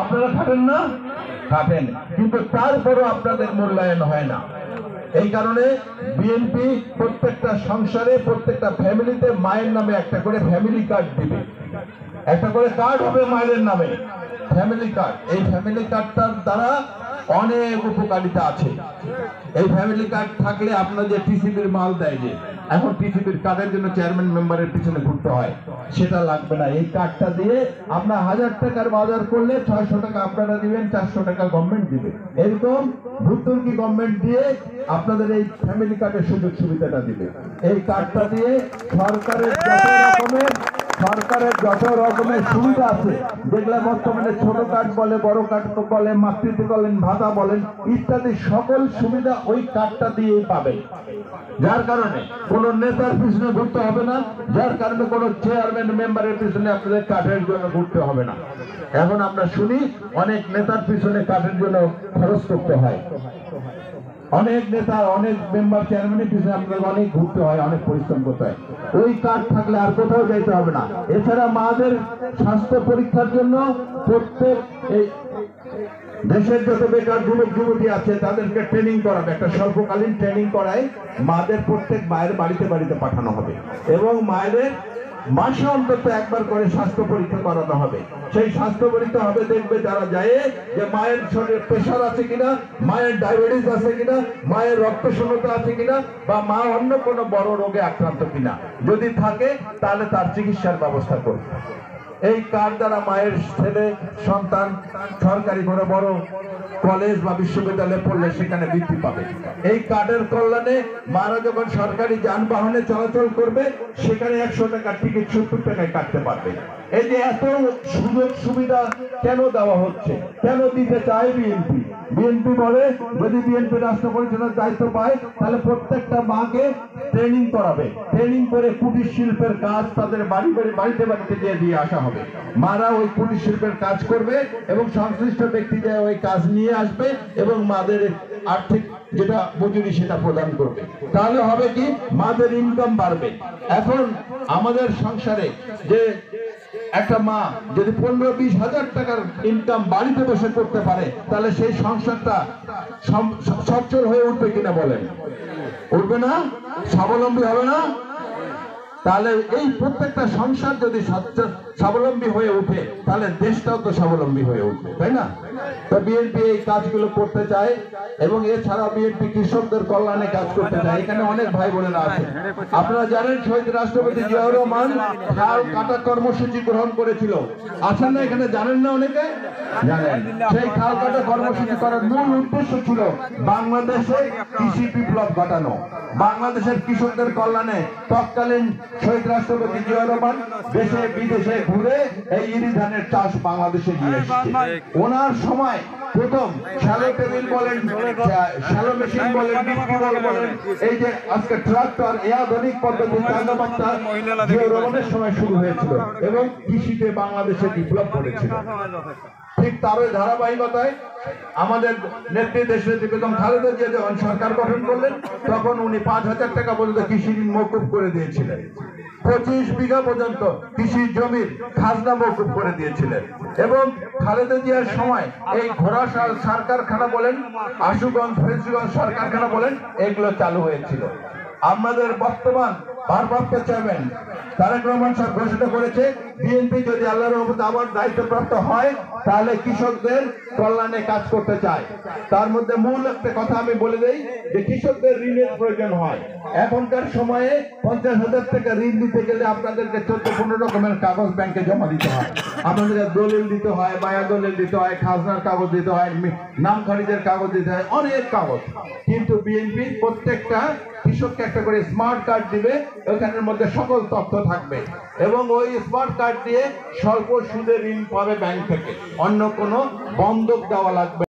আপনারা খাটেন না? খাটেন, কিন্তু তারপরও আপনাদের মূল্যায়ন হয় না। এই কারণে বিএনপি প্রত্যেকটা সংসারে, প্রত্যেকটা ফ্যামিলিতে মায়ের নামে একটা করে ফ্যামিলি কার্ড দিবে। একটা করে কার্ড হবে মায়ের নামে, ফ্যামিলি কার্ড। এই ফ্যামিলি কার্ডটার দ্বারা অনেক উপকারিতা আছে। এই ফ্যামিলি কার্ড থাকলে আপনার যে টিসিবির মাল দেয়, যে এখন টিসিবির কার্ডের জন্য চেয়ারম্যান মেম্বারের পিছনে ঘুরতে হয়, সেটা লাগবে না। এই কার্ডটা দিয়ে আপনার 1000 টাকার বাজার করলে 600 টাকা আপনারা দিবেন, 400 টাকা গভর্নমেন্ট দিবে। এরকম ভুতুর্কি গভর্নমেন্ট দিয়ে আপনাদের এই ফ্যামিলি কার্ডের সুযোগ সুবিধাটা দিবে। এই কার্ডটা দিয়ে সরকারের যত রকমের সুবিধা আছে, যেগুলো বর্তমানে ছোট কার্ড বলে, বড় কার্ড বলে, মাতৃত্ব বলেন, ভাতা বলেন, ইত্যাদি সকল সুবিধা ওই কার্ডটা দিয়েই পাবেন। যার কারণে কোন নেতার পিছনে ঘুরতে হবে না, যার কারণে কোন চেয়ারম্যান মেম্বারের পিছনে আপনাদের কার্ডের জন্য ঘুরতে হবে না। এখন আমরা শুনি অনেক নেতার পিছনে কার্ডের জন্য খরচ করতে হয়, অনেক নেতা, অনেক মেম্বার, চেয়ারম্যানের পিছনে আপনাদের অনেক ঘুরতে হয়, অনেক পরিশ্রম করতে হয়। ওই কার্ড থাকলে আর কোথাও যাইতে হবে না। এছাড়া মাদের স্বাস্থ্য পরীক্ষার জন্য প্রত্যেক এই দেশের যত বেকার যুবক যুবতী আছে তাদেরকে ট্রেনিং করাবে, একটা স্বল্পকালীন ট্রেনিং করায় মাদের প্রত্যেক মায়ের বাড়িতে বাড়িতে পাঠানো হবে এবং মায়েদের মাসে অন্তত একবার করে স্বাস্থ্য পরীক্ষা করানো হবে। সেই স্বাস্থ্য পরীক্ষা হবে, দেখবে যারা যায় যে মায়ের শরীরে প্রেশার আছে কিনা, মায়ের ডায়াবেটিস আছে কিনা, মায়ের রক্ত শূন্যতা আছে কিনা, বা মা অন্য কোনো বড় রোগে আক্রান্ত কিনা। যদি থাকে তাহলে তার চিকিৎসার ব্যবস্থা করবে। এই কার্ড দ্বারা মায়ের ছেলে সন্তান সরকারি কোনো বড় কলেজ বা বিশ্ববিদ্যালয়ে পড়লে সেখানে বৃত্তি পাবে। এই কার্ডের কল্যাণে মারা যখন সরকারি যানবাহনে চলাচল করবে, সেখানে 100 টাকার টিকিট 70 টাকায় কাটতে পারবে। এই যে এত সুযোগ সুবিধা কেন দেওয়া হচ্ছে, কেন দিতে চায় বিএনপি? বিএনপি বলে যদি বিএনপি রাষ্ট্র পরিচালনার দায়িত্ব পায় তাহলে প্রত্যেকটা মাকে ট্রেনিং করাবে, ট্রেনিং করে কুটির শিল্পের কাজ তাদের বাড়িতে বাড়িতে দিয়ে আসা হবে। মারা ওই কুটির শিল্পের কাজ করবে এবং সংশ্লিষ্ট ব্যক্তিদের ওই কাজ নিয়ে আসবে এবং মাদের আর্থিক যেটা মজুরি সেটা প্রদান করবে। তাহলে হবে কি, মাদের ইনকাম বাড়বে। এখন আমাদের সংসারে যে একটা মা যদি 15-20 হাজার টাকার ইনকাম বাড়িতে বসে করতে পারে, তাহলে সেই সংসারটা সচ্ছল হয়ে উঠবে কিনা বলেন? উঠবে না? স্বাবলম্বী হবে না? তাহলে এই প্রত্যেকটা সংসার যদি স্বাবলম্বী হয়ে উঠে, তাহলে দেশটাও তো স্বাবলম্বী হয়ে উঠবে, তাই না? তো বিএনপি এই কাজগুলো করতে চায় এবং এছাড়া বিএনপি কৃষকদের কল্যাণে কাজ করতে চায়। এখানে অনেক ভাই বোনেরা আছেন, আপনারা জানেন শহীদ রাষ্ট্রপতি জিয়াউর রহমান খাল কাটা কর্মসূচি গ্রহণ করেছিল। আছেন না এখানে? জানেন না? অনেকে জানেন। সেই খাল কাটা কর্মসূচি করার মূল উদ্দেশ্য ছিল বাংলাদেশে কৃষি বিপ্লব ঘটানো, বাংলাদেশের কৃষকদের কল্যাণে। তৎকালীন শহীদ রাষ্ট্রপতি জিয়াউর রহমান দেশে বিদেশে ঘুরে এই ইরি ধানের চাষ বাংলাদেশে নিয়ে এসেছে। ওনার সময় প্রথম শ্যালো টেবিল বলেন, শ্যালো মেশিন বলেন, বলেন, এই যে আজকে ট্রাক্টর, এই আধুনিক পদ্ধতি চাঁদাবাক্তা জিয়াউর রহমানের সময় শুরু হয়েছিল এবং কৃষিতে বাংলাদেশে বিপ্লব ঘটেছিল। ঠিক তারই ধারাবাহিকতায় আমাদের নেত্রী দেশনেত্রী বেগম খালেদা জিয়া যখন সরকার গঠন করলেন, তখন উনি 5000 টাকা পর্যন্ত কৃষি ঋণ মওকুফ করে দিয়েছিলেন। 25 বিঘা পর্যন্ত কৃষি জমির খাজনা মওকুফ করে দিয়েছিলেন। এবং খালেদা জিয়ার সময় এই ঘোড়াশাল সার কারখানা বলেন, আশুগঞ্জ ফেঞ্চুগঞ্জ সার কারখানা বলেন, এগুলো চালু হয়েছিল। আমাদের বর্তমান ভারপ্রাপ্ত চেয়ারম্যান তারেক রহমান সাহেব ঘোষণা করেছে, বিএনপি যদি আল্লাহর রহমতে আবার দায়িত্বপ্রাপ্ত হয় তাহলে কৃষকদের কল্যাণে কাজ করতে চায়। তার মধ্যে মূল একটা কথা আমি বলে দেই যে কৃষকদের ঋণের প্রয়োজন হয়। এখনকার সময়ে 50,000 টাকা ঋণ দিতে গেলে আপনাদেরকে 14-15 রকমের কাগজ ব্যাংকে জমা দিতে হয়। আপনাদেরকে দলিল দিতে হয়, বায়া দলিল দিতে হয়, খাজনার কাগজ দিতে হয়, নাম খারিজের কাগজ দিতে হয়, অনেক কাগজ। কিন্তু বিএনপি প্রত্যেকটা কৃষককে একটা করে স্মার্ট কার্ড দিবে, ওখানের মধ্যে সকল তথ্য থাকবে এবং ওই স্মার্ট কার্ড দিয়ে স্বল্প সুদে ঋণ পাবে ব্যাংক থেকে, অন্য কোনো বন্ধক দেওয়া লাগবে।